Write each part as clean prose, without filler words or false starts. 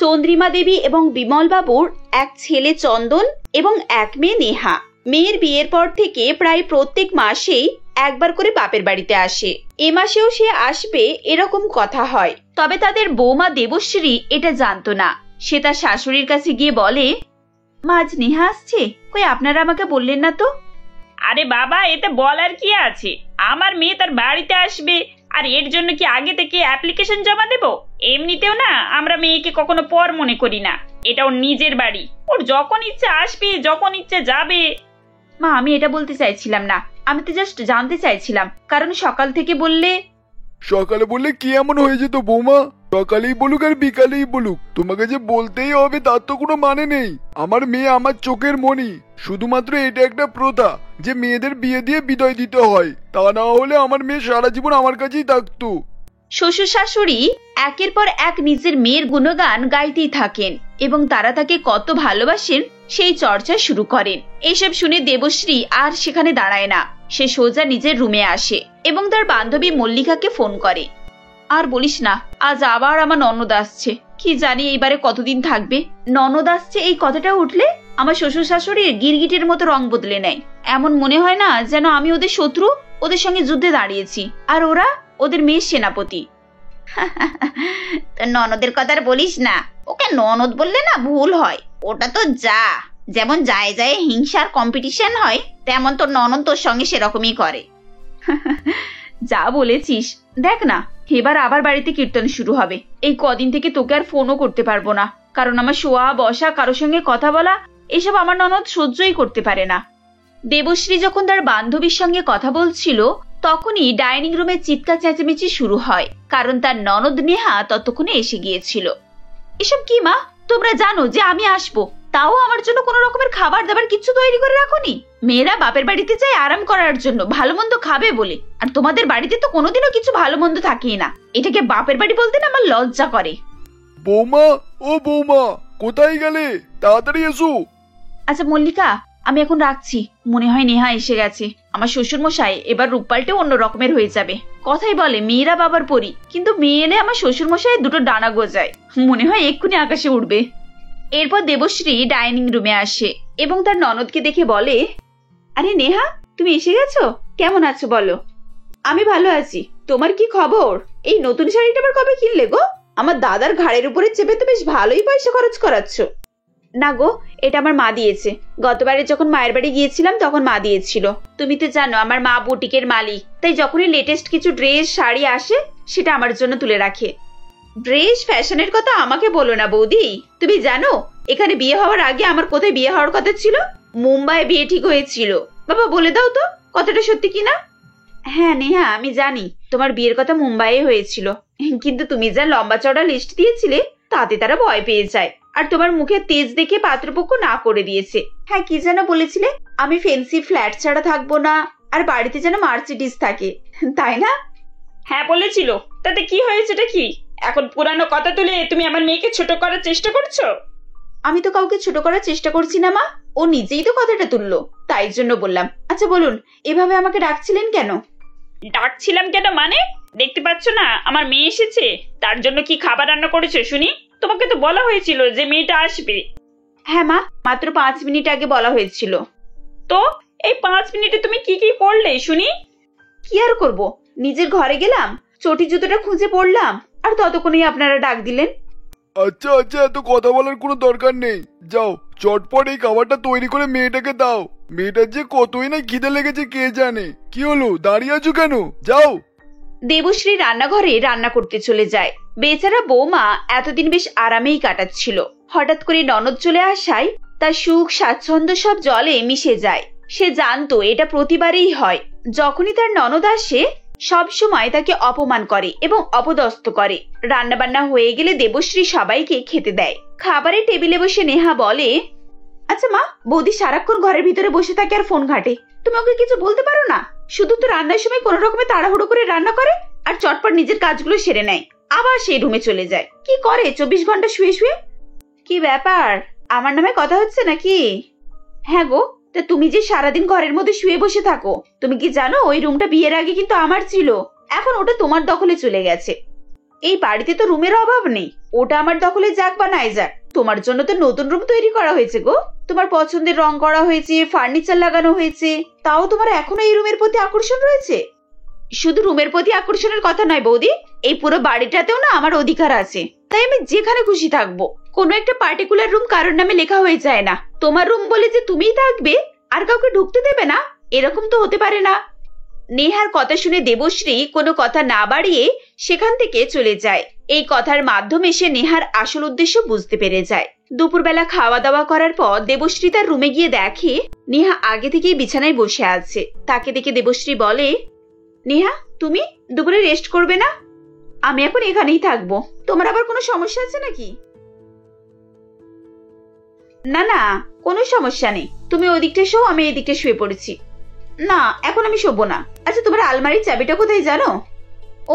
চন্দ্রিমা দেবী এবং বিমল বাবুর এক ছেলে চন্দন এবং এক মেয়ে নেহা। মেয়ের বিয়ের পর থেকে প্রায় প্রত্যেক মাসেই একবার করে বাপের বাড়িতে আসে। এ মাসেও সে আসবে এরকম কথা হয়। তবে তাদের বৌমা দেবশ্রী এটা জানতো না। সে তার শাশুড়ির কাছে গিয়ে বলে, মা, আজ নেহা আসছে, কই আপনারা আমাকে বললেন না তো? আরে বাবা, এতে বলার কি আছে? আমার মেয়ে তার বাড়িতে আসবে, আর এর জন্য কি আগে থেকে অ্যাপ্লিকেশন জমা দেব? এমনিতেও না আমরা মেয়েকে কখনো পর মনে করি না। এটা ওর নিজের বাড়ি, ওর যখন ইচ্ছে আসবে, যখন ইচ্ছে যাবে। মা, আমি এটা বলতে চাইছিলাম না, আমি তো জাস্ট জানতে চাইছিলাম, কারণ সকাল থেকে বললে। সকালে বললে কি এমন হয়ে যেত বৌমা? সকালেই বলুক আর বিকালেই বলুক, তোমাকে যে বলতেই হবে তার তো কোনো মানে নেই। আমার মেয়ে আমার চোখের মণি। শুধুমাত্র এটা একটা প্রথা যে মেয়েদের বিয়ে দিয়ে বিদায় দিতে হয়, তা না হলে আমার মেয়ে সারা জীবন আমার কাছেই থাকতো। শ্বশুর শাশুড়ি একের পর এক নিজের মেয়ের গুণগান গাইতেই থাকেন এবং তারা তাকে কত ভালোবাসেন সেই চর্চা শুরু করেন। এসব শুনে দেবশ্রী আর সেখানে দাঁড়ায় না। সে সোজা নিজের রুমে আসে এবং তার বান্ধবী মল্লিকাকে ফোন করে। আর বলিস না, আজ আবার আমার ননদ আসছে। কি জানি এইবারে কতদিন থাকবে। ননদ আসছে এই কথাটা উঠলে আমার শ্বশুর শাশুড়ির গিরগিটের মতো রং বদলে নেয়। এমন মনে হয় না যেন আমি ওদের শত্রু, ওদের সঙ্গে যুদ্ধে দাঁড়িয়েছি, আর ওরা ওদের মেয়ের সেনাপতি। ননদের কথা আর বলিস না, ওকে ননদ বললে না ভুল হয়। ওটা তো যা, যেমন যায় যায় হিংসার কম্পিটিশন হয়, তেমন তোর ননদ তোর সঙ্গে সেরকমই করে। যা বলেছিস। দেখ না, এবার আবার বাড়িতে কীর্তন শুরু হবে। এই কদিন থেকে তোকে আর ফোনও করতে পারবো না, কারণ আমার শোয়া বসা, কারোর সঙ্গে কথা বলা, এসব আমার ননদ সহ্যই করতে পারে না। দেবশ্রী যখন তার বান্ধবীর সঙ্গে কথা বলছিল তখনই ডাইনিং রুমে চিৎকার চেঁচামেচি শুরু হয়, কারণ তার ননদ নেহা ততক্ষণে এসে গিয়েছিল। এসব কি মা? তোমরা জানো যে আমি আসবো, তাও আমার জন্য কোনো রকমের খাবার দাবার কিছু তৈরি করে রাখোনি? মেয়েরা বাপের বাড়িতে যায় আরাম করার জন্য, ভালো মন্দ খাবে বলে, আর তোমাদের বাড়িতে তো কোনোদিনও কিছু ভালো মন্দ থাকেই না। এটাকে বাপের বাড়ি বলতে না আমার লজ্জা করে। বৌমা, ও বৌমা, কোথায় গেলে? তাড়াতাড়ি এসো। আচ্ছা মল্লিকা, আমি এখন রাখছি। মনে হয় নেহা এসে গেছে। আমার শ্বশুর মশাই এবার রূপ পাল্টে অন্য রকমের হয়ে যাবে। কথাই বলে মেয়েরা বাবার পরি, কিন্তু মেয়ে এলে আমার শ্বশুর মশাই দুটো ডানা গজায়। মনে হয় এক্ষুনি আকাশে উঠবে। এরপর দেবশ্রী ডাইনিং রুমে আসে এবং তার ননদকে দেখে বলে, আরে নেহা, তুমি এসে গেছো? কেমন আছো বলো? আমি ভালো আছি। তোমার কি খবর? এই নতুন শাড়িটা আবার কবে কিনলে গো? আমার দাদার ঘাড়ের উপরে চেপে তো বেশ ভালোই পয়সা খরচ করাচ্ছ। না গো, এটা আমার মা দিয়েছে। গতবারে যখন মায়ের বাড়ি গিয়েছিলাম তখন মা দিয়েছিল। তুমি তো জানো আমার মা বুটিকের মালিক, তাই যখনই লেটেস্ট কিছু ড্রেস শাড়ি আসে সেটা আমার জন্য তুলে রাখে। ড্রেস ফ্যাশনের কথা আমাকে বলো না বৌদি। তুমি জানো এখানে বিয়ে হওয়ার আগে আমার কোথায় বিয়ে হওয়ার কথা ছিল? মুম্বাই বিয়ে ঠিক হয়েছিল। বাবা বলে দাও তো কথাটা সত্যি কিনা। হ্যাঁ নেহা, আমি জানি তোমার বিয়ের কথা মুম্বাইয়ে হয়েছিল, কিন্তু তুমি যা লম্বা চড়া লিস্ট দিয়েছিলে তাতে তারা ভয় পেয়ে যায়, আর তোমার মুখে তেজ দেখে পাত্রপক্ষ না করে দিয়েছে। হ্যাঁ, কি যেন বলেছিলে? আমি ফেন্সি ফ্ল্যাট ছাড়া থাকবো না, আর বাড়িতে যেন মার্সিডিজ থাকে, তাই না? হ্যাঁ বলেছিল। তাতে কি হয়েছেটা কি? এখন পুরানো কথা তুলে তুমি আমার মেয়েকে ছোট করার চেষ্টা করছো? আমি তো কাউকে ছোট করার চেষ্টা করছি না মা, ও নিজেই তো কথাটা তুললো, তাই জন্য বললাম। আচ্ছা বলুন, এভাবে আমাকে ডাকছিলেন কেন? ডাকছিলাম কেন মানে? দেখতে পাচ্ছ না আমার মেয়ে এসেছে, তার জন্য কি খাবার রান্না করেছো শুনি? তোমাকে তো বলা হয়েছিল যে মেয়েটা আসবে। হ্যাঁ মা, মাত্র 5 মিনিট আগে বলা হয়েছিল। তো এই 5 মিনিটে তুমি কি কি করলে শুনি? কি আর করব, নিজের ঘরে গেলাম, চটি জুতোটা খুঁজে পড়লাম, আর ততক্ষণেই আপনারা ডাক দিলেন। আচ্ছা আচ্ছা, এত কথা বলার কোনো দরকার নেই। যাও চটপট এই খাবারটা তৈরি করে মেয়েটাকে দাও। মেয়েটার যে কতই না খিদে লেগেছে কে জানে। কি হলো, দাঁড়িয়ে আছো কেন? যাও। দেবশ্রী রান্নাঘরে রান্না করতে চলে যায়। বেচারা বৌমা এতদিন বেশ আরামেই কাটাচ্ছিল। হঠাৎ করে ননদ চলে আসায় তার সুখ স্বাচ্ছন্দ্য সব জলে মিশে যায়। সে জানতো এটা প্রতিবারেই হয়। যখনই তার ননদ আসে সব সময় তাকে অপমান করে এবং অপদস্থ করে। রান্নাবান্না হয়ে গেলে দেবশ্রী সবাইকে খেতে দেয়। খাবারের টেবিলে বসে নেহা বলে, আচ্ছা মা, বৌদি সারাক্ষণ ঘরের ভিতরে বসে থাকে আর ফোন ঘাটে, তুমি ওকে কিছু বলতে পারো না? শুধু তো রান্নার সময় কোনো রকমে তাড়াহুড়ো করে রান্না করে আর চটপট নিজের কাজগুলো সেরে নেয়, আবার সেই রুমে চলে যায়। কি করে 24 ঘন্টা শুয়ে শুয়ে? কি ব্যাপার, আমার নামে কথা হচ্ছে নাকি? হ্যাঁ গো, তা তুমি যে সারাদিন ঘরের মধ্যে শুয়ে বসে থাকো, তুমি কি জানো ওই রুমটা বিয়ের আগে কিন্তু আমার ছিল, এখন ওটা তোমার দখলে চলে গেছে। এই বাড়িতে তো রুমের অভাব নেই, ওটা আমার দখলে যাক বা নাই যাক, তোমার জন্য তো নতুন রুম তৈরি করা হয়েছে গো। তোমার পছন্দের রং করা হয়েছে, ফার্নিচার লাগানো হয়েছে, তাও তোমার এখনো এই রুমের প্রতি আকর্ষণ রয়েছে। শুধু রুমের প্রতি আকর্ষণের কথা নয় বৌদি, এই পুরো বাড়িটাতেও না আমার অধিকার আছে, তাই আমি যেখানে খুশি থাকবো। কোনো একটা পার্টিকুলার রুম কারোর নামে লেখা হয়ে যায় না। তোমার রুম বলে যে তুমিই থাকবে আর কাউকে ঢুকতে দেবে না, এরকম তো হতে পারে না। নেহার কথা শুনে দেবশ্রী কোনো কথা না বাড়িয়ে সেখান থেকে চলে যায়। এই কথার মাধ্যমে সে নেহার আসল উদ্দেশ্য বুঝতে পেরে যায়। দুপুরবেলা খাওয়া দাওয়া করার পর দেবশ্রী তার রুমে গিয়ে দেখে নেহা আগে থেকেই বিছানায় বসে আছে। তাকে দেখে দেবশ্রী বলে, নেহা তুমি দুপুরে রেস্ট করবে না? আমি এখন এখানেই থাকবো, তোমার আবার কোনো সমস্যা আছে নাকি? না না, কোনো সমস্যা নেই, তুমি ওদিকটা শো, আমি এদিকটা শুয়ে পড়েছি। না এখন আমি শোবো না। আচ্ছা তোমার আলমারির চাবিটা কোথায় জানো?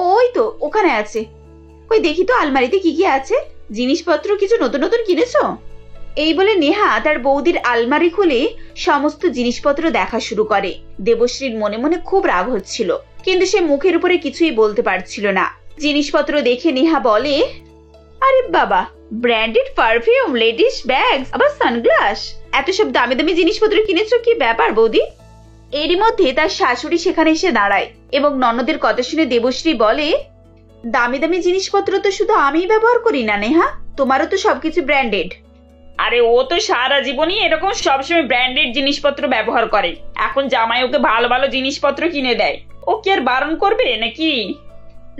ওই তো ওখানে আছে। কই দেখি তো আলমারিতে কি কি আছে, জিনিসপত্র কিছু নতুন নতুন কিনেছো? এই বলে নেহা তার বৌদির আলমারি খুলে সমস্ত জিনিসপত্র দেখা শুরু করে। দেবশ্রীর মনে মনে খুব রাগ হচ্ছিল, কিন্তু সে মুখের উপরে কিছুই বলতে পারছিল না। জিনিসপত্র দেখে নেহা বলে, আরে বাবা, ব্র্যান্ডেড পারফিউম, লেডিস ব্যাগ, আবার সানগ্লাস, এত সব দামি দামি জিনিসপত্র কিনেছো, কি ব্যাপার বৌদি? এরই মধ্যে তার শাশুড়ি সেখানে এসে দাঁড়ায় এবং ননদের কথা শুনে দেবশ্রী বলে, দামি দামি জিনিসপত্র তো শুধু আমিই ব্যবহার করি না নেহা, তোমারও তো সবকিছু ব্র্যান্ডেড। আরে ও তো সারা জীবনই এরকম সবসময় ব্র্যান্ডেড জিনিসপত্র ব্যবহার করে, এখন জামাই ওকে ভালো ভালো জিনিসপত্র কিনে দেয়, ও কি আর বারণ করবে নাকি?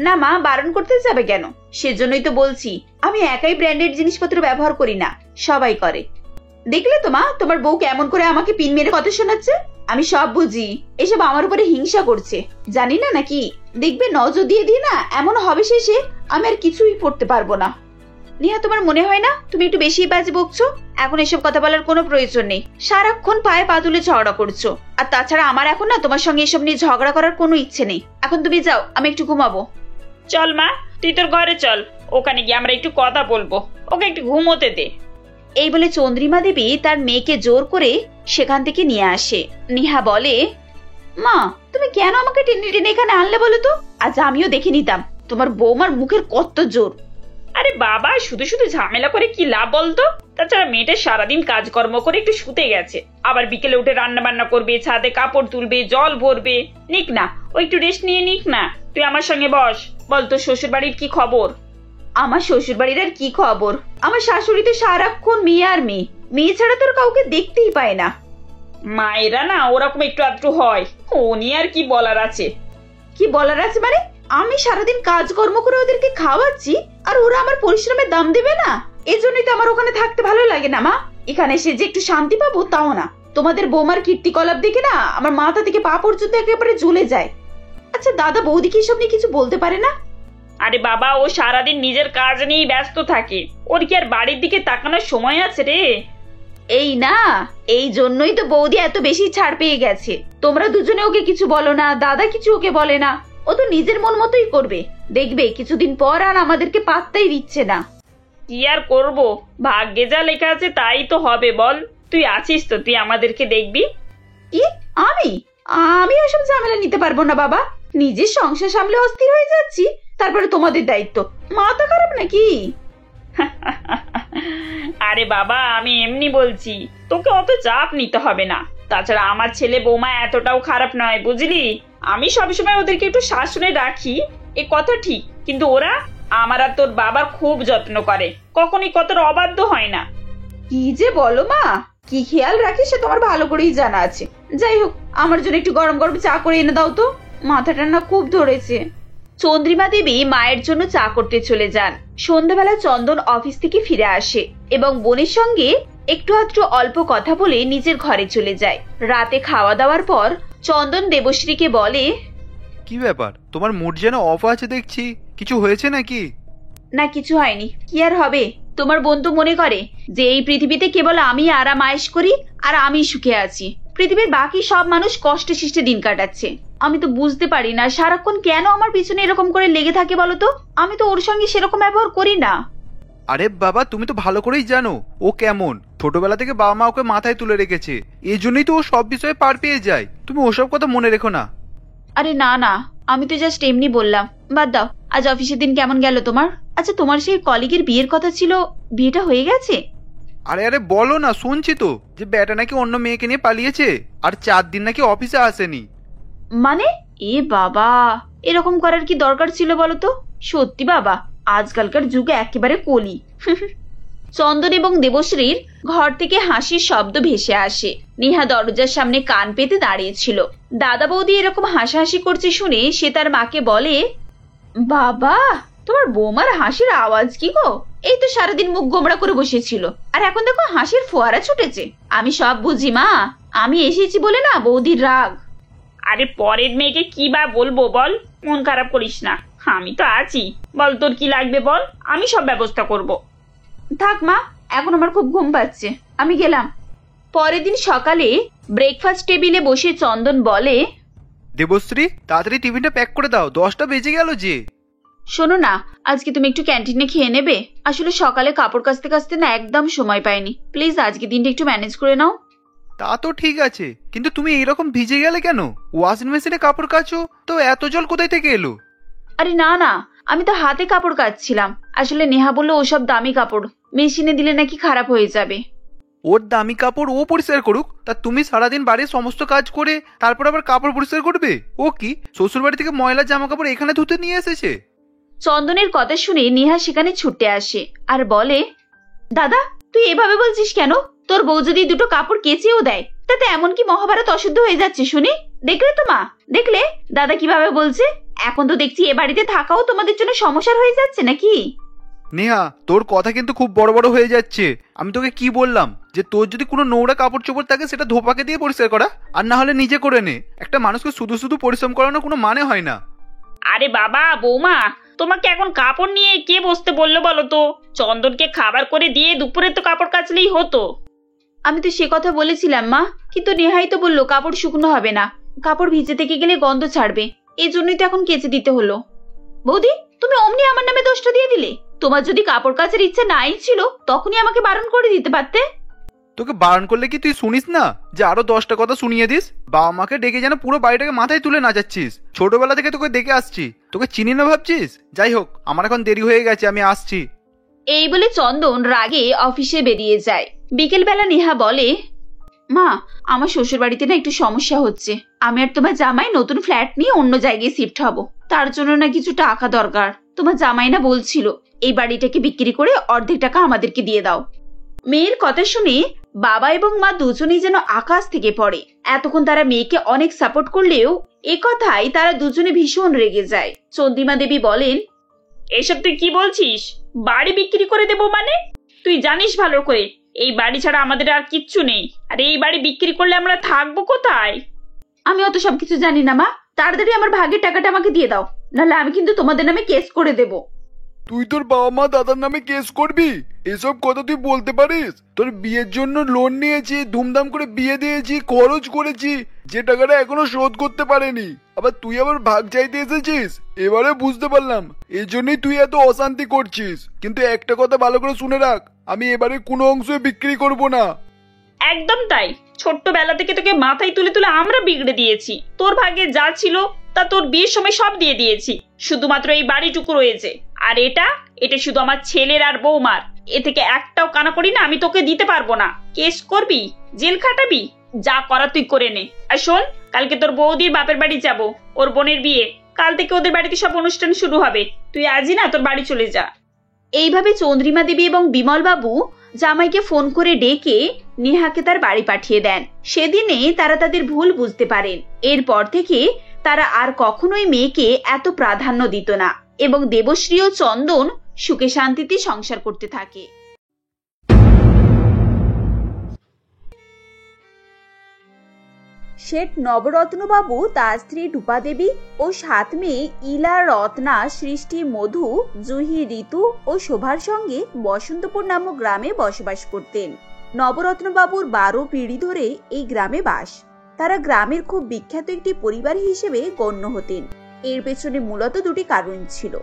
না মা, বারণ করতে যাবে কেন? সেজন্যই তো বলছি আমি একাই ব্র্যান্ডেড জিনিসপত্র ব্যবহার করি না, সবাই করে। দেখলে তো মা, তোমার বউ কেমন করে আমাকে পিন মেরে কথা শোনাচ্ছে। আমি সব বুঝি, এসব আমার উপরে হিংসা করছে, জানি না নাকি? দেখবে নজর দিয়ে দিয়ে না এমন হবে শেষে আমি আর কিছুই পড়তে পারবো না। নেহা তোমার মনে হয় না তুমি একটু বেশি বাজে বকছো? এখন এসব কথা বলার কোনো প্রয়োজন নেই, সারাক্ষণ পায়ে পা তুলে ঝগড়া করছো। আর তাছাড়া আমার এখন না তোমার সঙ্গে এসব নিয়ে ঝগড়া করার কোনো ইচ্ছে নেই। এখন তুমি যাও, আমি একটু ঘুমাবো। চল মা, তুই তোর ঘরে চল, ওখানে গিয়ে আমরা একটু কথা বলবো, ওকে একটু ঘুমোতে দে। এই বলে চন্দ্রিমা দেবী তার মেয়েকে জোর করে সেখান থেকে নিয়ে আসে। নেহা বলে, মা তুমি কেন আমাকে টেনে টেনে এখানে আনলে বলো তো? আজ আমিও দেখে নিতাম তোমার বৌমার মুখের কত জোর। আরে বাবা, শুধু শুধু ঝামেলা করে কি লাভ বলতো? তাছাড়া মেয়েটা সারাদিন কাজকর্ম করে একটু শুতে গেছে, আবার বিকেলে উঠে রান্না বান্না করবে, ছাদে কাপড় তুলবে, জল ভরবে। নিক না, ও একটু রেস্ট নিয়ে নিক না। তুই আমার সঙ্গে বস, বল তোর শ্বশুর বাড়ির কি খবর? আমার শ্বশুর বাড়ির আর কি খবর? আমার শাশুড়ি তো সারাক্ষণ মেয়ে আর মেয়ে, মেয়ে ছাড়া তোর কাউকে দেখতেই পায় না। মায়েরা না ওরকম একটু আধটু হয়, ও নিয়ে আর কি বলার আছে? কি বলার আছে মানে? আমি সারাদিন কাজকর্ম করে ওদেরকে খাওয়াচ্ছি আর ওরা আমার পরিশ্রমের দাম দেবে না? এজন্যই তো আমার ওখানে থাকতে ভালো লাগে না মা। এখানে এসে যে একটু শান্তি পাবো তাও না। তোমাদের বৌমার কীর্তিকলাপ দেখে না আমার মাথা থেকে পা পর্যন্ত একেবারে জ্বলে যায়। আচ্ছা দাদা বৌদি কি এসব নিয়ে কিছু বলতে পারে না? আরে বাবা, ও সারাদিন নিজের কাজ নিয়েই ব্যস্ত থাকে, ওর কি আর বাড়ির দিকে তাকানোর সময় আছে রে? এই না, এই জন্যই তো বৌদি এত বেশি ছাড় পেয়ে গেছে। তোমরা দুজনে ওকে কিছু বলো না, দাদা কিছু ওকে বলে না, ও তো নিজের মন মতোই করবে। দেখবে কিছুদিন পর আর আমাদেরকে পাত্তাই দিচ্ছে না। কি আর করবো, ভাগ্যে যা লেখা আছে তাই তো হবে বল। তুই আছিস তো, তুই আমাদেরকে দেখবি। কি? আমি আমি ওসব ঝামেলা নিতে পারবো না বাবা। নিজের সংসার সামলে অস্থির হয়ে যাচ্ছি, তারপরে তোমাদের দায়িত্ব। মাথা খারাপ নাকি? আরে বাবা, আমি এমনি বলছি, তোকে অত চাপ নিতে হবে না। তাছাড়া আমার ছেলে বৌমা এতটাও খারাপ নয়, বুঝলি? আমি সবসময় ওদেরকে একটু শাসনে রাখি, এ কথা ঠিক, কিন্তু ওরা আমার আর তোর বাবার খুব যত্ন করে, কখনই কতটা অবাধ্য হয় না। কি যে বলো মা, কি খেয়াল রাখি সে তোমার ভালো করেই জানা আছে। যাই হোক, আমার জন্য একটু গরম গরম চা করে এনে দাও তো, মাথাটা না খুব ধরেছে। চন্দ্রিমা দেবী মায়ের জন্য চা করতে চলে যান। সন্ধ্যাবেলা চন্দন অফিস থেকে ফিরে আসে এবং বোনের সঙ্গে একটু আধটু অল্প কথা বলে নিজের ঘরে চলে যায়। রাতে খাওয়া দাওয়ার পর চন্দন দেবশ্রীকে বলে, কি ব্যাপার, তোমার মুড যেন অফ আছে দেখছি, কিছু হয়েছে নাকি? না কিছু হয়নি, কি আর হবে? তোমার বোন তো মনে করে যে এই পৃথিবীতে কেবল আমি আরাম আয়েশ করি আর আমি সুখে আছি, পৃথিবীর বাকি সব মানুষ কষ্টে শিষ্টে দিন কাটাচ্ছে। আমি তো বুঝতে পারি না সারাক্ষণ কেন আমার পিছনে এরকম করে লেগে থাকে বলতো। আমি তো ওর সঙ্গে সেরকম ব্যবহার করি না। আরে বাবা, তুমি তো ভালো করেই জানো ও কেমন। ছোটবেলা থেকে বাবা মা ওকে মাথায় তুলে রেখেছে, এই জন্যই তো ও সব বিষয়ে পার পেয়ে যায়। তুমি ওসব কথা মনে রেখো না। আরে না না, আমি তো জাস্ট এমনি বললাম, বাদ দাও। আজ অফিসের দিন কেমন গেল তোমার? আচ্ছা, তোমার সেই কলিগের বিয়ের কথা ছিল, বিয়েটা হয়ে গেছে? আরে আরে বলো না, শুনছি তো যে বেটা নাকি অন্য মেয়েকে নিয়ে পালিয়েছে, আর 4 দিন নাকি অফিসে আসেনি। মানে এ বাবা, এরকম করার কি দরকার ছিল বলো তো? সত্যি বাবা, আজকালকার যুগে একেবারে কলি। চন্দন এবং দেবশ্রীর ঘর থেকে হাসির শব্দ ভেসে আসে। নেহা দরজার সামনে কান পেতে দাঁড়িয়েছিল। দাদা বৌদি এরকম হাসাহাসি করছে শুনে সে তার মাকে বলে, বাবা, তোমার বৌমার হাসির আওয়াজ কি গো? এই তো সারাদিন মুখ গোমড়া করে বসেছিল, আর এখন দেখো হাসির ফোয়ারা ছুটেছে। আমি সব বুঝি মা, আমি এসেছি বলে না বৌদির রাগ। আরে পরের মেয়েকে কি বা বলবো বল, মন খারাপ করিস না, আমি তো আছি। বল তোর কি লাগবে বল, আমি সব ব্যবস্থা করব। থাক মা, এখন আমার খুব ঘুম পাচ্ছে, আমি গেলাম। পরের দিন সকালে ব্রেকফাস্ট টেবিলে বসে চন্দন বলে, দেবশ্রী, তাড়াতাড়ি টিফিনটা প্যাক করে দাও, 10টা বেজে গেল যে। শোনো না, আজকে তুমি একটু ক্যান্টিনে খেয়ে নেবে? আসলে সকালে কাপড় কাচতে কাচতে না একদম সময় পাইনি। প্লিজ আজকে দিনটা একটু ম্যানেজ করে নাও। তা তো ঠিক আছে, কিন্তু তুমি এরকম ভিজে গেলে কেন? ওয়াশিং মেশিনে কাপড় কাচো তো, এত জল কোথায় থেকে এলো? আরে না না, আমি তো হাতে কাপড় কাচছিলাম। আসলে নেহা বললো ওসব দামি কাপড় মেশিনে দিলে নাকি খারাপ হয়ে যাবে। ওর দামি কাপড় ও পরিষ্কার করুক, তা তুমি সারাদিন বাড়ির সমস্ত কাজ করে তারপর আবার কাপড় পরিষ্কার করবে? ও কি শ্বশুর বাড়ি থেকে ময়লা জামা কাপড় এখানে ধুতে নিয়ে এসেছে? চন্দনের কথা শুনে নেহা সেখানে ছুটে আসে আর বলে, দাদা, তুই এভাবে বলছিস কেন? তোর বউ যদি দুটো কাপড় কেচেও দেয়, তাতে এমন কি মহাভারত অশুদ্ধ হয়ে যাচ্ছে শুনি? দেখলে তো মা, দেখলে দাদা কিভাবে বলছে? এখন তো দেখছি এ বাড়িতে থাকাও তোমাদের জন্য সমস্যার হয়ে যাচ্ছে নাকি? নেহা, তোর কথা কিন্তু খুব বড় বড় হয়ে যাচ্ছে। আমি তোকে কি বললাম যে তোর যদি কোনো নোংরা কাপড় চোপড় থাকে সেটা ধোপাকে দিয়ে পরিষ্কার করা, আর না হলে নিজে করে নে। একটা মানুষকে শুধু শুধু পরিশ্রম করানোর কোনো মানে হয় না। আরে বাবা বৌমা, তোমাকে এখন কাপড় নিয়ে কে বসতে বললো বলো তো? চন্দনকে খাবার করে দিয়ে দুপুরে তো কাপড় কাচলেই হতো। আমি তো সে কথা বলেছিলাম মা, কিন্তু নেহাই তো বললো কাপড় শুকনো হবে না, কাপড় ভিজে থেকে গেলে গন্ধ ছাড়বে। এই জন্যই তো এখন কেচে দিতে হলো। বৌদি, তুমি অমনি আমার নামে দোষটা দিয়ে দিলে। তোমার যদি কাপড় কাচার ইচ্ছে নাই ছিল তখনই আমাকে বারণ করে দিতে পারতে। তোকে বারণ করলে কি তুই শুনিস না যে আরো 10টা কথা শুনিয়ে দিস? বাবা মাকে ডেকে যেন পুরো বাড়িটাকে মাথায় তুলে নাচাচ্ছিস। ছোটবেলা থেকে তোকে দেখে আসছি, তোকে চিনি না ভাবছিস? যাই হোক, আমার এখন দেরি হয়ে গেছে, আমি আসছি। এই বলে চন্দন রাগে অফিসে বেরিয়ে যায়। বিকেল বেলা নেহা বলে, মা, আমার শ্বশুর বাড়িতে না একটু সমস্যা হচ্ছে। আমি আর তোমার জামাই নতুন ফ্ল্যাট নিয়ে অন্য জায়গায় শিফট হব, তার জন্য না কিছু টাকা দরকার। তোমার জামাই না বলছিল এই বাড়িটাকে বিক্রি করে অর্ধেক টাকা আমাদেরকে দিয়ে দাও। মেয়ের কথা শুনে বাবা এবং মা দুজনেই যেন আকাশ থেকে পড়ে। এতক্ষণ তারা মেয়েকে অনেক সাপোর্ট করলেও এ কথাই তারা দুজনে ভীষণ রেগে যায়। চন্দ্রিমা দেবী বলেন, এসব তুই কি বলছিস? বাড়ি বিক্রি করে দেবো মানে? তুই জানিস ভালো করে এই বাড়ি ছাড়া আমাদের আর কিচ্ছু নেই, আর এই বাড়ি বিক্রি করলে আমরা থাকবো কোথায়? আমি অত সবকিছু জানি না মা, তাড়াতাড়ি আমার ভাগের টাকাটা আমাকে দিয়ে দাও, নাহলে আমি কিন্তু তোমাদের নামে কেস করে দেব। তুই তোর বাবা মা দাদার নামে কেস করবি? এসব কথা তুই বলতে পারিস? তোর বিয়ের জন্য লোন নিয়েছি, ধুমধাম করে বিয়ে দিয়েছি, খরচ করেছি, যে টাকাটা এখনো শোধ করতে পারেনি, আবার তুই আবার ভাগ চাইতে এসেছিস। এবারে বুঝতে পারলাম এই জন্যই তুই এত অশান্তি করছিস। কিন্তু একটা কথা ভালো করে শুনে রাখ, আমি এবারে কোনো অংশ বিক্রি করব না। একদম তাই, ছোট্টবেলা থেকে তোকে মাথায় তুলে তুলে আমরা বিগড়ে দিয়েছি। তোর ভাগ্যে যা ছিল তা তোর বিয়ের সময় সব দিয়ে দিয়েছি, শুধুমাত্র এই বাড়িটুকু রয়েছে। আর এটা শুধু আমার ছেলের আর বৌমার। এ থেকে একটাও কানাকড়ি না আমি তোকে দিতে পারবো না। কেস করবি, জেল খাটাবি, যা করা তুই করে নে। আর শোন, কালকে তোর বৌদির বাপের বাড়ি যাব, ওর বোনের বিয়ে। কাল থেকে ওদের বাড়িতে সব অনুষ্ঠান শুরু হবে। তুই আজই না তোর বাড়ি চলে যা। এইভাবে চন্দ্রিমা দেবী এবং বিমল বাবু জামাইকে ফোন করে ডেকে নেহাকে তার বাড়ি পাঠিয়ে দেন। সেদিনে তারা তাদের ভুল বুঝতে পারেন। এরপর থেকে তারা আর কখনোই মেয়েকে এত প্রাধান্য দিত না এবং দেবশ্রী ও চন্দন সুখে শান্তিতে সংসার করতে থাকে। শেঠ নবরত্নবাবু তার স্ত্রী রূপা দেবী ও 7 মেয়ে ইলা, রত্না, সৃষ্টি, মধু, জুহি, ঋতু ও শোভার সঙ্গে বসন্তপুর নামক গ্রামে বসবাস করতেন। নবরত্নবাবুর 12 পিঢ়ি ধরে এই গ্রামে বাস। তারা গ্রামের খুব বিখ্যাত একটি পরিবার হিসেবে গণ্য হতেন। এর পেছনে মূলত 2টি কারণ ছিল।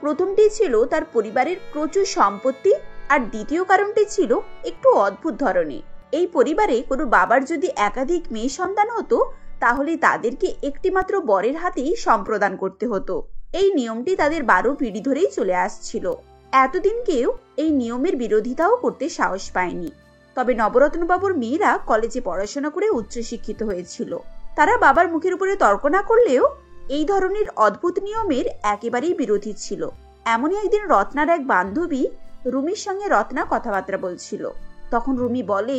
প্রথমটি ছিল তার পরিবারের প্রচুর সম্পত্তি, আর দ্বিতীয় কারণটি ছিল একটু অদ্ভুত ধরনের। এই পরিবারে কোনো বাবার যদি একাধিক মেয়ে সন্তান হতো তাহলে তাদেরকে একটিমাত্র বরের হাতেই সম্প্রদান করতে হতো। এই নিয়মটি তাদের 12 পিঢ়ি ধরেই চলে আসছিল। এতদিন কেউ এই নিয়মের বিরোধিতাও করতে সাহস পায়নি। তবে নবরত্নবাবুর মেয়েরা কলেজে পড়াশোনা করে উচ্চশিক্ষিত হয়েছিল। তারা বাবার মুখের উপরে তর্ক না করলেও এই ধরনের অদ্ভুত নিয়মের একেবারেই বিরোধী ছিল। এমনই একদিন রত্নার এক বান্ধবী রুমির সঙ্গে রত্না কথাবার্তা বলছিল। তখন রুমি বলে,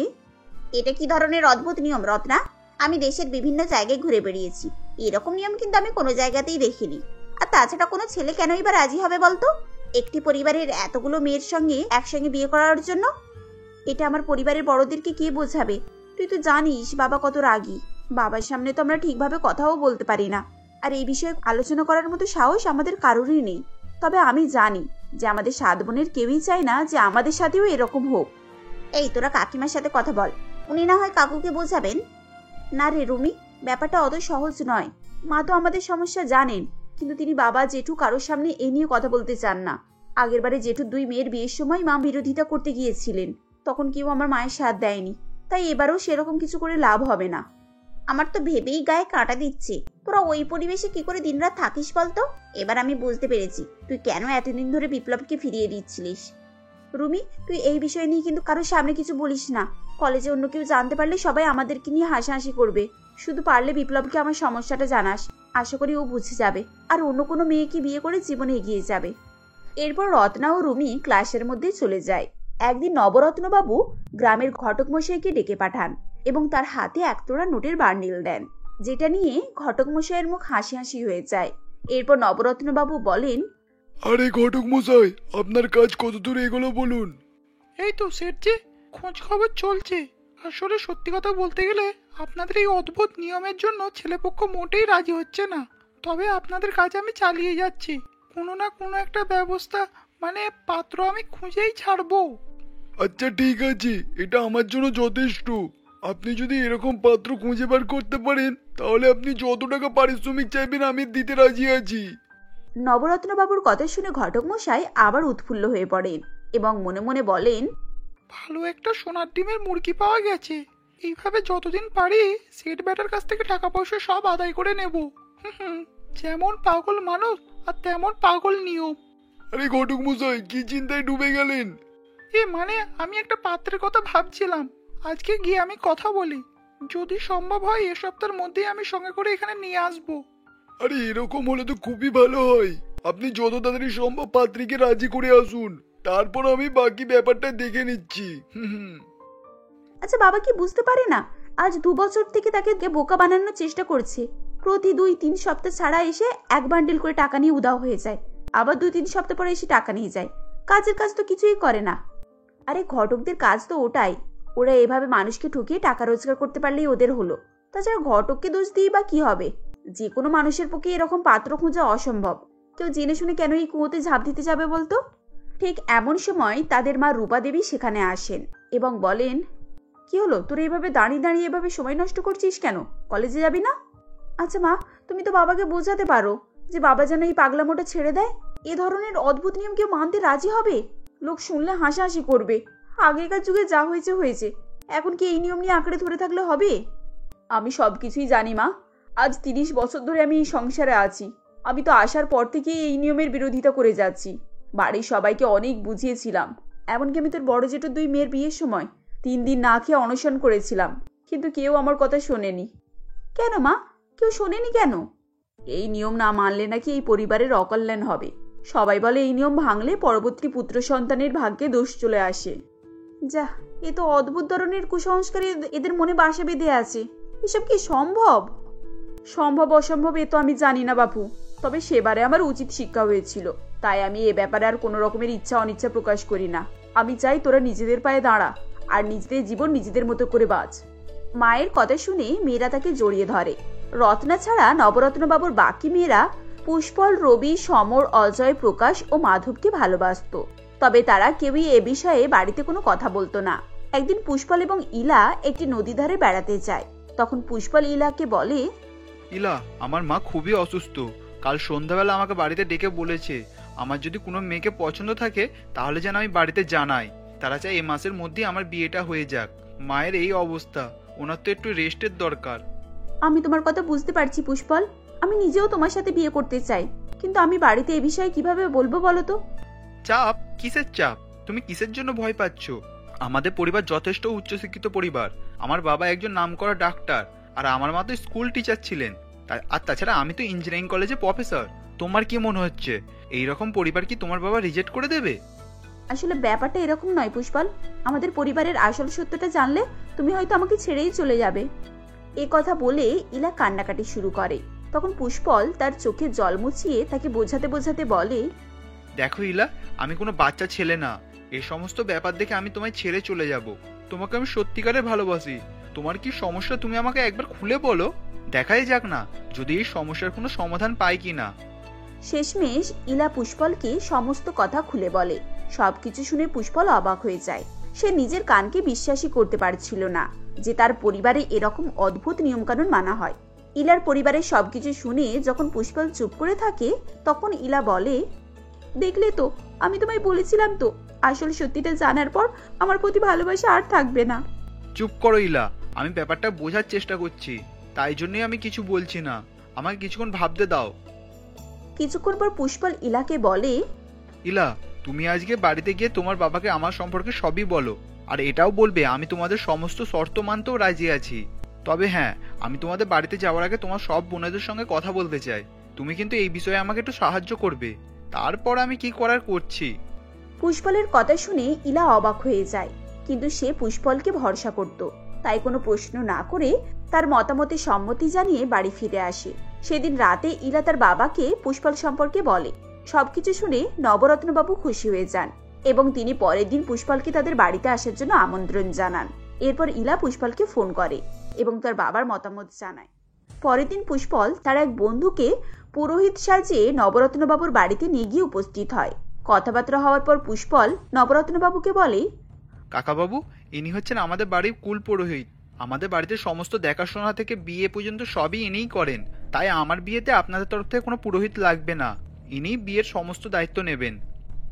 এটা কি ধরনের অদ্ভুত নিয়ম রত্না? আমি দেশের বিভিন্ন জায়গায় ঘুরে বেরিয়েছি, এরকম নিয়ম কিন্তু আমি কোনো জায়গাতেই দেখিনি। আর তাছাড়া কোনো ছেলে কেনই বা রাজি হবে বলতো একটি পরিবারের এতগুলো মেয়ের সঙ্গে একসঙ্গে বিয়ে করার জন্য? এটা আমার পরিবারের বড়দেরকে কে বোঝাবে? তুই তো জানিস বাবা কত রাগী। বাবার সামনে তো আমরা ঠিকভাবে কথাও বলতে পারি না, আর এই বিষয়ে আলোচনা করার মতো সাহস আমাদের কারোরই নেই। তবে আমি জানি যে আমাদের 7 বোনের কেউই চায় না যে আমাদের সাথেও এরকম হোক। এই তোরা কাকিমার সাথে কথা বল, উনি না হয় কাকুকে বোঝাবেন। না রে রুমি, ব্যাপারটা অত সহজ নয়। মা তো আমাদের সমস্যা জানেন, কিন্তু তিনি বাবা জেঠু কারোর সামনে এ নিয়ে কথা বলতে চান না। আগেরবারে জেঠুর 2 মেয়ের বিয়ের সময় মা বিরোধিতা করতে গিয়েছিলেন, তখন কেউ আমার মায়ের সাথ দেয়নি। তাই এবারও সেরকম কিছু করে লাভ হবে না। আমার তো ভেবেই গায়ে কাঁটা দিচ্ছে, তোরা ওই পরিবেশে কি করে দিনরাত থাকিস বলতো? এবার আমি বুঝতে পেরেছি তুই কেন এতদিন ধরে বিপ্লবকে ফিরিয়ে দিচ্ছিলিস। রুমি, তুই এই বিষয় নিয়ে কিন্তু কারোর সামনে কিছু বলিস না। কলেজে অন্য কেউ জানতে পারলে সবাই আমাদেরকে নিয়ে হাসাহাসি করবে। শুধু পারলে বিপ্লবকে আমার সমস্যাটা জানাস, আশা করি ও বুঝে যাবে, আর অন্য কোনো মেয়েকে বিয়ে করে জীবনে এগিয়ে যাবে। এরপর রত্না ও রুমি ক্লাসের মধ্যে চলে যায়। একদিন নবরত্নবাবু গ্রামের ঘটক মশাইকে ডেকে পাঠান এবং তার হাতে 1 তোড়া নোটের বান্ডিল দেন, যেটা নিয়ে ঘটক মশাইয়ের মুখ হাসি হাসি হয়ে যায়। এরপর নবরত্নবাবু বলেন, আরে ঘটক মশাই, আপনার কাজ কত দূর এগোলো বলুন। এই তো সেটজি, খোঁজ খবর চলছে। আসলে সত্যি কথা বলতে গেলে আপনাদের এই অদ্ভুত নিয়মের জন্য ছেলেপক্ষ মোটেই রাজি হচ্ছে না। তবে আপনাদের কাজ আমি চালিয়ে যাচ্ছি। কোনো না কোনো একটা ব্যবস্থা, মানে পাত্র আমি খুঁজেই ছাড়বো। আচ্ছা ঠিক আছে, এটা আমার জন্য যথেষ্ট। আপনি যদি এরকম পাত্র খুঁজে বার করতে পারেন তাহলে আপনি যত টাকা পারিশ্রমিক চাইবেন আমি দিতে রাজি আছি। নবরত্নবাবুর কথা শুনে ঘটক মশাই আবার উৎফুল্ল হয়ে পড়েন এবং মনে মনে বলেন, ভালো একটা সোনার ডিমের মুরগি পাওয়া গেছে। এইভাবে যতদিন পারি সেট ব্যাটার কাছ থেকে টাকা পয়সা সব আদায় করে নেব। যেমন পাগল মানুষ আর তেমন পাগল নিয়ম। আরে ঘটক মশাই, কি চিন্তায় ডুবে গেলেন? মানে আমি একটা পাত্রের কথা ভাবছিলাম, আজকে গিয়ে আমি কথা বলি। যদি সম্ভব হয় এ সপ্তাহের মধ্যেই আমি সঙ্গে করে এখানে নিয়ে আসবো। আরে এরকম হলে তো খুবই ভালো হয়। আপনি যত তাড়াতাড়ি সম্ভব পাত্রীকে রাজি করে আসুন, তারপর আমি বাকি ব্যাপারটা দেখে নিচ্ছি। আচ্ছা বাবা কি বুঝতে পারে না আজ 2 বছর থেকে তাকে বোকা বানানোর চেষ্টা করছে? প্রতি 2-3 সপ্তাহ ছাড়া এসে 1 বান্ডিল করে টাকা নিয়ে উধাও হয়ে যায়, আবার 2-3 সপ্তাহ পরে এসে টাকা নিয়ে যায়। কাজের কাজ তো কিছুই করে না। আরে ঘটকদের কাজ তো ওটাই, ওরা এভাবে মানুষকে ঠকিয়ে টাকা রোজগার করতে পারলেই ওদের হলো। তাছাড়া ঘটককে দোষ দিয়ে বা কি হবে? যে কোনো মানুষের পক্ষে এরকম পাত্র খোঁজা অসম্ভব। কেউ জেনে শুনে কেন এই কুয়োতে ঝাঁপ দিতে যাবে বলতো? ঠিক এমন সময় তাদের মা রূপা দেবী সেখানে আসেন এবং বলেন, কি হলো, তোর এইভাবে দাঁড়িয়ে দাঁড়িয়ে এভাবে সময় নষ্ট করছিস কেন? কলেজে যাবি না? আচ্ছা মা, তুমি তো বাবাকে বোঝাতে পারো যে বাবা যেন এই পাগলামোটা ছেড়ে দেয়। এ ধরনের অদ্ভুত নিয়ম কেউ মানতে রাজি হবে? লোক শুনলে হাসাহাসি করবে। আগেকার যুগে যা হয়েছে হয়েছে, এখন কি এই নিয়ম নিয়ে আঁকড়ে ধরে থাকলে হবে? আমি সবকিছুই জানি মা। আজ 30 বছর ধরে আমি এই সংসারে আছি। আমি তো আসার পর থেকেই এই নিয়মের বিরোধিতা করে যাচ্ছি। বাড়ির সবাইকে অনেক বুঝিয়েছিলাম। এমনকি আমি তোর বড় জেঠুর 2 মেয়ের বিয়ের সময় 3 দিন না খেয়ে অনশন করেছিলাম, কিন্তু কেউ আমার কথা শোনেনি। কেন মা, কেউ শোনেনি কেন? এই নিয়ম না মানলে নাকি এই পরিবারের অকল্যাণ হবে। সবাই বলে এই নিয়ম ভাঙলে পরবর্তী পুত্র সন্তানের ভাগ্যে দোষ চলে আসে। যা, এ তো অদ্ভুত ধরনের কুসংস্কার এদের মনে বাসা বেঁধে আছে। এসব কি সম্ভব? সম্ভব অসম্ভব এ তো আমি জানি না বাপু, তবে সেবারে আমার উচিত শিক্ষা হয়েছিল, তাই আমি এ ব্যাপারে আর কোনো রকমের ইচ্ছা অনিচ্ছা প্রকাশ করি না। আমি চাই তোরা নিজেদের পায়ে দাঁড়া আর নিজেদের জীবন নিজেদের মতো করে বাঁচ। মায়ের কথা শুনে মেয়েরা তাকে জড়িয়ে ধরে। রত্না ছাড়া নবরত্নবাবুর বাকি মেয়েরা পুষ্পল, রবি, সমর, অজয়, প্রকাশ ও মাধবকে ভালোবাসত। তবে তারা কেউই এ বিষয়ে বাড়িতে কোনো কথা বলতো না। একদিন পুষ্পল এবং ইলা একটি নদী ধারে বেড়াতে যায়। তখন পুষ্পল ইলাকে বলে, ইলা, আমার মা খুবই অসুস্থ। কাল সন্ধ্যাবেলা আমাকে বাড়িতে ডেকে বলেছে আমার যদি কোনো মেয়েকে পছন্দ থাকে তাহলে যেন আমি বাড়িতে জানাই। তারা চায় এই মাসের মধ্যেই আমার বিয়েটা হয়ে যাক। মায়ের এই অবস্থা, ওনার তো একটু রেস্টের দরকার। আমি তোমার কথা বুঝতে পারছি পুষ্পল, আমি নিজেও তোমার সাথে বিয়ে করতে চাই, কিন্তু আমি বাড়িতে এই বিষয়ে কিভাবে বলবো বলো তো? চাপ? কিসের চাপ? তুমি কিসের জন্য ভয় পাচ্ছ? আমাদের পরিবার যথেষ্ট উচ্চশিক্ষিত পরিবার। আমার বাবা একজন নামকরা ডাক্তার, আর আমার মা তো স্কুল টিচার ছিলেন। আর তাছাড়া আমি তো ইঞ্জিনিয়ারিং কলেজে প্রফেসর। তোমার কি মনে হচ্ছে এইরকম পরিবার কি তোমার বাবা রিজেক্ট করে দেবে? আসলে ব্যাপারটা এরকম নয় পুষ্পল। আমাদের পরিবারের আসল সত্যটা জানলে তুমি হয়তো আমাকে ছেড়েই চলে যাবে। এ কথা বলে ইলা কান্নাকাটি শুরু করে। তখন পুষ্পল তার চোখে জল মুছিয়ে তাকে বোঝাতে বোঝাতে বলে, দেখো ইলা, আমি কোনো বাচ্চা ছেলে না। এই সমস্ত ব্যাপার দেখে আমি তোমায় ছেড়ে চলে যাব। তোমাকে আমি সত্যিকারে ভালোবাসি। তোমার কি সমস্যা তুমি আমাকে একবার খুলে বলো, দেখাই যাক না যদি এই সমস্যার কোনো সমাধান পাই কিনা। শেষমেশ ইলা পুষ্পলকে সমস্ত কথা খুলে বলে। সবকিছু শুনে পুষ্পল অবাক হয়ে যায়। সে নিজের কানকে বিশ্বাসই করতে পারছিল না যে তার পরিবারে এরকম অদ্ভুত নিয়মকানুন মানা হয়। ইলার পরিবারের সবকিছু শুনে যখন পুষ্পল চুপ করে থাকে, তখন ইলা বলে, দেখলে তো, আমি তোমায় বলেছিলাম তো, আসল সত্যিটা জানার পর আমার প্রতি ভালোবাসা আর থাকবে না। চুপ করো ইলা, আমি ব্যাপারটা বোঝার চেষ্টা করছি, তাই জন্যই আমি কিছু বলছি না। আমাকে কিছুক্ষণ ভাবতে দাও। কিছুক্ষণ পর পুষ্পল ইলাকে বলে, ইলা, তুমি আজকে বাড়িতে গিয়ে তোমার বাবাকে আমার সম্পর্কে সবই বলো, আর এটাও বলবে আমি তোমাদের সমস্ত শর্ত মানতেও রাজি আছি। তবে হ্যাঁ, আমি তোমাদের বাড়িতে যাওয়ার আগে তোমার সব বোনেদের সঙ্গে কথা বলতে চাই। তুমি কিন্তু এই বিষয়ে আমাকে একটু সাহায্য করবে, তারপর আমি কি করার করছি। পুষ্পলের কথা শুনে ইলা অবাক হয়ে যায়, কিন্তু সে পুষ্পলকে ভরসা করত, তাই কোনো প্রশ্ন না করে তার মতামতে সম্মতি জানিয়ে বাড়ি ফিরে আসে। সেদিন রাতে ইলা তার বাবাকে পুষ্পল সম্পর্কে বলে। সবকিছু শুনে নবরত্নবাবু খুশি হয়ে যান এবং তিনি পরের দিন পুষ্পলকে তাদের বাড়িতে আসার জন্য আমন্ত্রণ জানান। এরপর ইলা পুষ্পলকে ফোন করে এবং তার বাবার মতামত জানায়। পরের দিন পুষ্পল তার এক বন্ধুকে পুরোহিত সাজিয়ে নবরত্নবাবুর বাড়িতে নিয়ে গিয়ে উপস্থিত হয়। কথাবার্তা হওয়ার পর পুষ্পল নবরত্নবাবুকে বলে, কাকাবাবু, ইনি হচ্ছেন আমাদের বাড়ির কুল পুরোহিত। আমাদের বাড়িতে সমস্ত দেখাশোনা থেকে বিয়ে পর্যন্ত সবই ইনিই করেন। তাই আমার বিয়েতে আপনাদের তরফ থেকে কোনো পুরোহিত লাগবে না, ইনি বিয়ের সমস্ত দায়িত্ব নেবেন।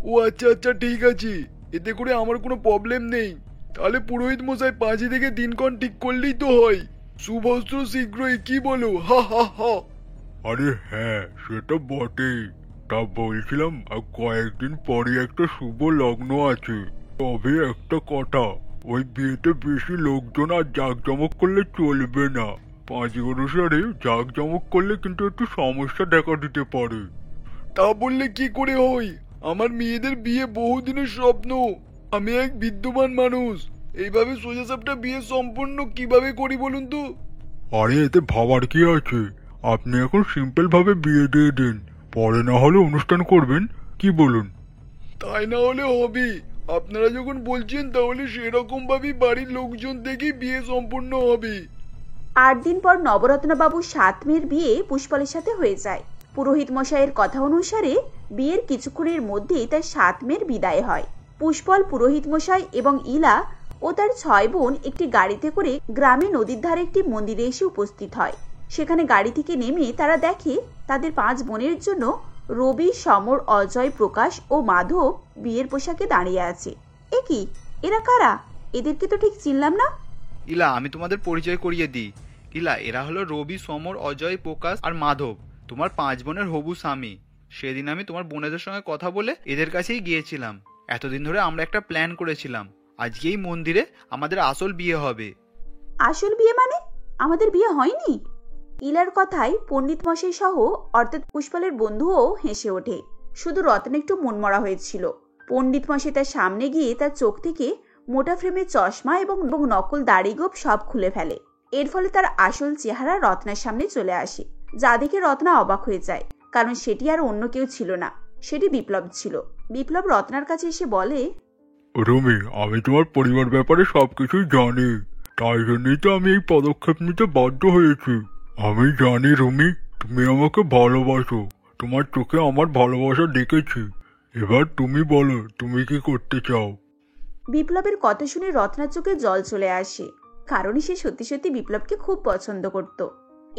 ও আচ্ছা আচ্ছা, ঠিক আছে, এতে করে আমার কোনো প্রবলেম নেই। তাহলে পুরোহিত মশাই 5 থেকে দিনক্ষণ ঠিক করলেই তো হয়। শুভস্ত্র শীঘ্রই, কি বলো? হা হা হা। আরে হ্যাঁ, সেটা বটেই। তা বলছিলাম, আর কয়েকদিন পরে একটা শুভ লগ্ন আছে। তবে একটা কথা, ওই বিয়েতে বেশি লোকজন আর জাঁকজমক করলে চলবে না। 5 অনুসারে জাঁকজমক করলে কিন্তু একটু সমস্যা দেখা দিতে পারে। তা বললে কি করে হয়? আমার মেয়েদের বিয়ে বহুদিনের স্বপ্ন। আমি এক বিদ্যমান মানুষ, এইভাবে সোজাসাপটা বিয়ে সম্পূর্ণ কিভাবে করি বলুন তো? আরে এতে ভাবার কি আছে? আপনি এখন সিম্পল ভাবে বিয়ে দিয়ে দিন, পরে না হলে অনুষ্ঠান করবেন, কি বলুন? তাই না হলে হবে। আপনারা যখন বলছেন তাহলে সেরকম ভাবে বাড়ির লোকজন দেখে বিয়ে সম্পূর্ণ হবে। 8 দিন পর নবরত্নবাবুর 7 মেয়ের বিয়ে পুষ্পলের সাথে হয়ে যায়। পুরোহিত মশাইয়ের কথা অনুসারে বিয়ের কিছুক্ষণের মধ্যেই তার 7 মেয়ের বিদায় হয়। পুষ্পল, পুরোহিত মশাই এবং ইলা ও তার 6 বোন একটি গাড়িতে করে গ্রামে নদীর ধারে একটি মন্দিরে এসে উপস্থিত হয়। সেখানে গাড়ি থেকে নেমে তারা দেখে তাদের 5 বোনের জন্য রবি, সমর, অজয়, প্রকাশ ও মাধব বিয়ের পোশাকে দাঁড়িয়ে আছে। এ কি, এরা কারা? এদেরকে তো ঠিক চিনলাম না। ইলা, আমি তোমাদের পরিচয় করিয়ে দিই। ইলা, এরা হলো রবি, সমর, অজয়, প্রকাশ আর মাধব, তোমার 5 বোনের হবু স্বামী। সেদিন আমি তোমার বোনেদের সঙ্গে কথা বলে এদের কাছেই গিয়েছিলাম। এতদিন ধরে আমরা একটা প্ল্যান করেছিলাম, আজকেই মন্দিরে আমাদের আসল বিয়ে হবে। আসল বিয়ে মানে? আমাদের বিয়ে হয়নি? ইলার কথায় পণ্ডিত মশাই সহ অর্থাৎ পুষ্পলের বন্ধুও হেসে ওঠে। শুধু রত্ন একটু মনমরা হয়েছিল। পণ্ডিত মশাই তার সামনে গিয়ে তার চোখ থেকে মোটা ফ্রেমের চশমা এবং নকল দাড়িগোপ সব খুলে ফেলে। এর ফলে তার আসল চেহারা রত্নার সামনে চলে আসে, যা দেখে রত্না অবাক হয়ে যায়, কারণ সেটি আর অন্য কেউ ছিল না, সেটি বিপ্লব ছিল। বিপ্লব রত্নার কাছে এসে বলে, রুমি, আমি তোমার পরিবার ব্যাপারে সবকিছুই জানি, তাই জন্যই তো আমি এই পদক্ষেপ নিতে বাধ্য হয়েছি। আমি জানি রুমি, তুমি আমাকে ভালোবাসো। তোমার চোখে আমার ভালোবাসা দেখেছি। এবার তুমি বলো, তুমি কি করতে চাও? বিপ্লবের কথা শুনে রত্নার চোখে জল চলে আসে, কারণ সে সত্যি সত্যি বিপ্লবকে খুব পছন্দ করত।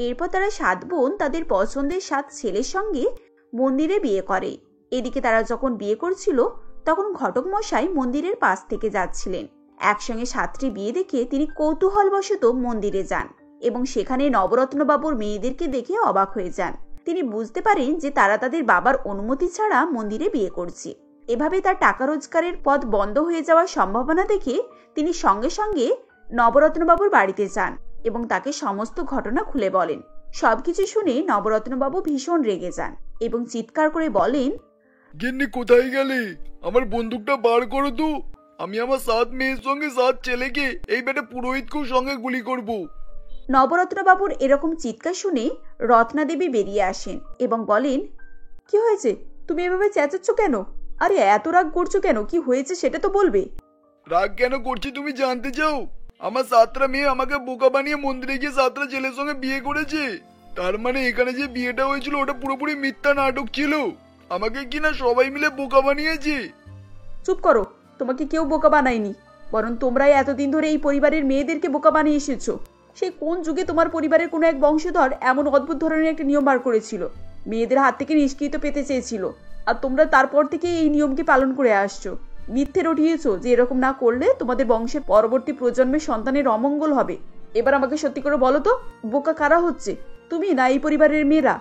এরপর তারা 7 বোন তাদের পছন্দের 7 ছেলের সঙ্গে মন্দিরে বিয়ে করে। এদিকে তারা যখন বিয়ে করছিল তখন ঘটক মশাই মন্দিরের পাশ থেকে যাচ্ছিলেন। একসঙ্গে 7টি বিয়ে দেখে তিনি কৌতূহলবশত মন্দিরে যান এবং সেখানে নবরত্নবাবুর মেয়েদেরকে দেখে অবাক হয়ে যান। তিনি বুঝতে পারেন যে তারা তাদের বাবার অনুমতি ছাড়া মন্দিরে বিয়ে করছে। এভাবে তার টাকা রোজগারের পথ বন্ধ হয়ে যাওয়ার সম্ভাবনা দেখে তিনি সঙ্গে সঙ্গে নবরত্নবাবুর বাড়িতে যান এবং তাকে সমস্ত ঘটনা খুলে বলেন। সবকিছু শুনে নবরত্নবাবু ভীষণ রেগে যান এবং চিৎকার করে বলেন, গিন্নি কোথায় গেলে? আমার বন্দুকটা বার করো তো। আমি আমার 7 মেয়ের সঙ্গে 7 ছেলেকে এই বেটা পুরোহিতকেও সঙ্গে গুলি করব। নবরত্নবাবুর এরকম চিৎকার শুনে রত্না দেবী বেরিয়ে আসেন এবং বলেন, কি হয়েছে? তুমি এভাবে চেঁচাচ্ছ কেন? আরে এত রাগ করছো কেন? কি হয়েছে সেটা তো বলবে। রাগ কেন করছি তুমি জানতে চাও? আমার 7টা মেয়ে আমাকে বোকা বানিয়ে মন্দিরে গিয়ে 7টা ছেলের সঙ্গে বিয়ে করেছে। তার মানে এখানে যে বিয়েটা হয়েছিল ওটা পুরোপুরি মিথ্যা নাটক ছিল। আমাকে কিনা সবাই মিলে বোকা বানিয়েছে। চুপ করো, তোমাকে কেউ বোকা বানায়নি, বরং তোমরাই এতদিন ধরে এই পরিবারের মেয়েদেরকে বোকা বানিয়ে এসেছো। সেই কোন যুগে তোমার পরিবারের কোনো এক বংশধর এমন অদ্ভুত ধরনের একটা নিয়ম বার করেছিল, মেয়েদের হাত থেকে নিষ্কৃত পেতে চেয়েছিল, আর তোমরা তারপর থেকে এই নিয়মকে পালন করে আসছো। মিথ্যে রটিয়েছো যে এরকম না করলে তোমাদের বংশের পরবর্তী প্রজন্মের সন্তানের অমঙ্গল হবে। এবার আমাকে সত্যি করে বলো তো, বোকা কারা হচ্ছে, তুমি না এই পরিবারের মেয়েরা?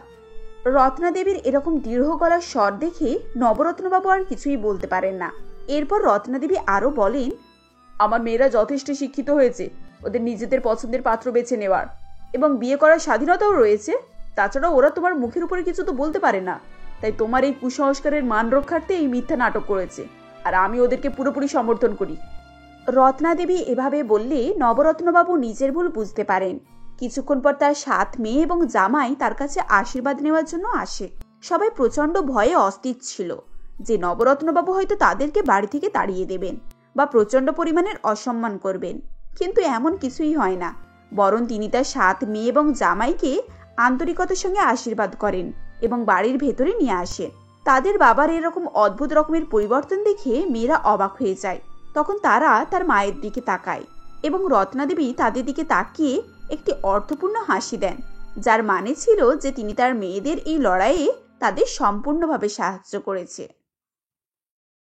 রত্না দেবীর এরকম দৃঢ় গলার স্বর দেখে নবরত্নবাবু আর কিছুই বলতে পারেন না। এরপর রত্না দেবী আরো বলেন, আমার মেয়েরা যথেষ্ট শিক্ষিত হয়েছে ওদের নিজেদের পছন্দের পাত্র বেছে নেওয়ার এবং বিয়ে করার স্বাধীনতাও রয়েছে। তাছাড়া ওরা তোমার মুখের উপরে কিছু তো বলতে পারে না, তাই তোমার এই কুসংস্কারের মান রক্ষার্থে এই মিথ্যা নাটক করেছে, আর আমি ওদেরকে পুরোপুরি সমর্থন করি। রত্না দেবী এভাবে বললে নবরত্নবাবু নিজের ভুল বুঝতে পারেন। কিছুক্ষণ পর তার 7 মেয়ে এবং জামাই তার কাছে আশীর্বাদ নেওয়ার জন্য আসে। সবাই প্রচন্ড ভয়ে অস্থির ছিল যে নবরত্নবাবু হয়তো তাদেরকে বাড়ি থেকে তাড়িয়ে দেবেন বা প্রচন্ড পরিমাণের অসম্মান করবেন, কিন্তু এমন কিছুই হয় না। বরং তিনি তার 7 মেয়ে এবং জামাইকে আন্তরিকতার সঙ্গে আশীর্বাদ করেন এবং বাড়ির ভেতরে নিয়ে আসেন। তাদের বাবার এরকম অদ্ভুত রকমের পরিবর্তন দেখে মেয়েরা অবাক হয়ে যায়। তখন তারা তার মায়ের দিকে তাকায় এবং রত্নাদেবী তাদের দিকে তাকিয়ে একটি অর্থপূর্ণ হাসি দেন, যার মানে ছিল যে তিনি তার মেয়েদের এই লড়াইয়ে তাদের সম্পূর্ণভাবে সাহায্য করেছে।